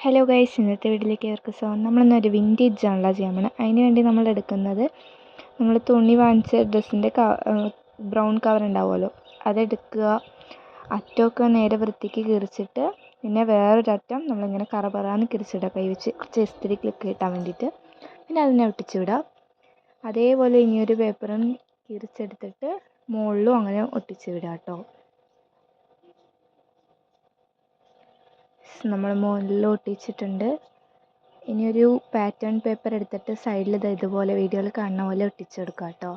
Hello guys, ഇന്നത്തെ വീട്ടിലേക്ക് അവർക്ക് സ്വാഗതം. നമ്മളിന്നൊരു വിൻറ്റേജ് ജേണലാണ് ചെയ്യാൻ പോകുന്നത്. അതിന് വേണ്ടി നമ്മൾ എടുക്കുന്നത്, നമ്മൾ തുണി വാങ്ങിച്ച ഡ്രസ്സിൻ്റെ ബ്രൗൺ കവർ ഉണ്ടാവുമല്ലോ, അതെടുക്കുക. അറ്റമൊക്കെ നേരെ വൃത്തിക്ക് കീറിച്ചിട്ട്, പിന്നെ വേറൊരറ്റം നമ്മളിങ്ങനെ കറന്ന് കിരിച്ചിടുക, കൈ വെച്ച് കുറച്ച് ഇസ്തിരി ക്ലിക്ക് കിട്ടാൻ വേണ്ടിയിട്ട്. പിന്നെ അതിനെ ഒട്ടിച്ച് വിടുക. അതേപോലെ ഇനിയൊരു പേപ്പറും കിരിച്ചെടുത്തിട്ട് മുകളിലും അങ്ങനെ ഒട്ടിച്ച് വിടുക കേട്ടോ. നമ്മൾ മുകളിൽ ഒട്ടിച്ചിട്ടുണ്ട്. ഇനിയൊരു പാറ്റേൺ പേപ്പർ എടുത്തിട്ട് സൈഡിൽ ഇതുപോലെ വീഡിയോയിൽ കാണുന്ന പോലെ ഒട്ടിച്ചെടുക്കുക കേട്ടോ.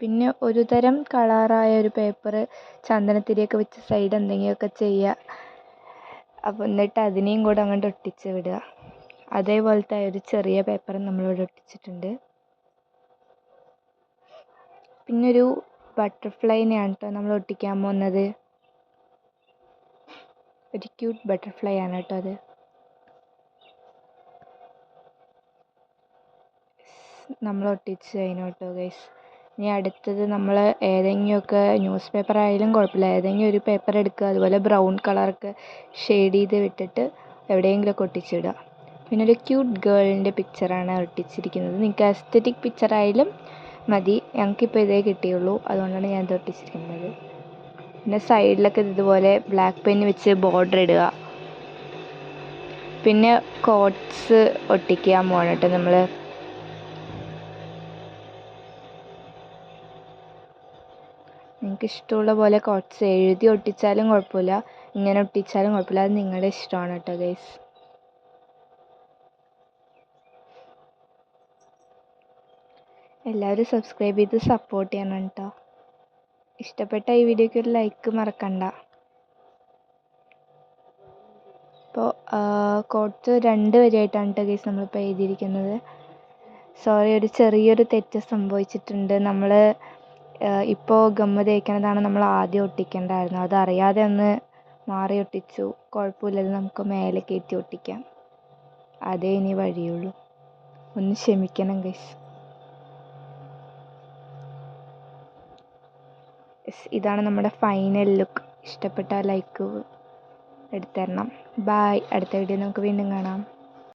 പിന്നെ ഒരു തരം കളറായ ഒരു പേപ്പർ ചന്ദനത്തിരിയൊക്കെ വെച്ച് സൈഡ് എന്തെങ്കിലുമൊക്കെ ചെയ്യുക. അപ്പോൾ എന്നിട്ട് അതിനെയും കൂടെ അങ്ങോട്ട് ഒട്ടിച്ച് വിടുക. അതേപോലത്തെ ഒരു ചെറിയ പേപ്പർ നമ്മളിവിടെ ഒട്ടിച്ചിട്ടുണ്ട്. പിന്നൊരു ബട്ടർഫ്ലൈനെയാണ് കേട്ടോ നമ്മൾ ഒട്ടിക്കാൻ പോകുന്നത്. ഒരു ക്യൂട്ട് ബട്ടർഫ്ലൈ ആണ് കേട്ടോ അത്. നമ്മൾ ഒട്ടിച്ച് കഴിഞ്ഞു കേട്ടോ ഗൈസ്. ഇനി അടുത്തത് നമ്മൾ ഏതെങ്കിലുമൊക്കെ ന്യൂസ് പേപ്പർ ആയാലും കുഴപ്പമില്ല, ഏതെങ്കിലും ഒരു പേപ്പർ എടുക്കുക. അതുപോലെ ബ്രൗൺ കളറൊക്കെ ഷെയ്ഡ് ചെയ്ത് വിട്ടിട്ട് എവിടെയെങ്കിലുമൊക്കെ ഒട്ടിച്ചിടുക. പിന്നെ ഒരു ക്യൂട്ട് ഗേളിൻ്റെ പിക്ചറാണ് ഒട്ടിച്ചിരിക്കുന്നത്. നിങ്ങൾക്ക് അസ്തറ്റിക് പിക്ചറായാലും മതി. ഞങ്ങൾക്കിപ്പോൾ ഇതേ കിട്ടിയുള്ളൂ, അതുകൊണ്ടാണ് ഞാൻ ഇത് ഒട്ടിച്ചിരിക്കുന്നത്. പിന്നെ സൈഡിലൊക്കെ ഇതുപോലെ ബ്ലാക്ക് പെൻ വെച്ച് ബോർഡർ ഇടുക. പിന്നെ കോട്ട്സ് ഒട്ടിക്കാൻ പോകണം കേട്ടോ നമ്മൾ. നിങ്ങൾക്ക് ഇഷ്ടമുള്ള പോലെ കോട്ട്സ് എഴുതി ഒട്ടിച്ചാലും കുഴപ്പമില്ല, ഇങ്ങനെ ഒട്ടിച്ചാലും കുഴപ്പമില്ല. അത് നിങ്ങളുടെ ഇഷ്ടമാണ് കേട്ടോ ഗൈസ്. എല്ലാവരും സബ്സ്ക്രൈബ് ചെയ്ത് സപ്പോർട്ട് ചെയ്യണം കേട്ടോ. ഇഷ്ടപ്പെട്ട ഈ വീഡിയോയ്ക്ക് ഒരു ലൈക്ക് മറക്കണ്ട. ഇപ്പോൾ കോട്ട്സ് 2 വരിയായിട്ടാണ് കേട്ടോ ഗൈസ് നമ്മളിപ്പോൾ എഴുതിയിരിക്കുന്നത്. സോറി, ഒരു ചെറിയൊരു തെറ്റ് സംഭവിച്ചിട്ടുണ്ട്. നമ്മൾ ഇപ്പോൾ ഗമ്മ തേക്കുന്നതാണ് നമ്മൾ ആദ്യം ഒട്ടിക്കേണ്ടായിരുന്നു. അതറിയാതെ ഒന്ന് മാറി ഒട്ടിച്ചു. കുഴപ്പമില്ലത്, നമുക്ക് മേലെ കയറ്റി ഒട്ടിക്കാം. അതേ ഇനി വഴിയുള്ളൂ. ഒന്ന് ക്ഷമിക്കണം ഗൈസ്. ഇതാണ് നമ്മുടെ ഫൈനൽ ലുക്ക്. ഇഷ്ടപ്പെട്ട ലൈക്ക് എടുത്തരണം. ബായ്. അടുത്ത വീഡിയോ നമുക്ക് വീണ്ടും കാണാം.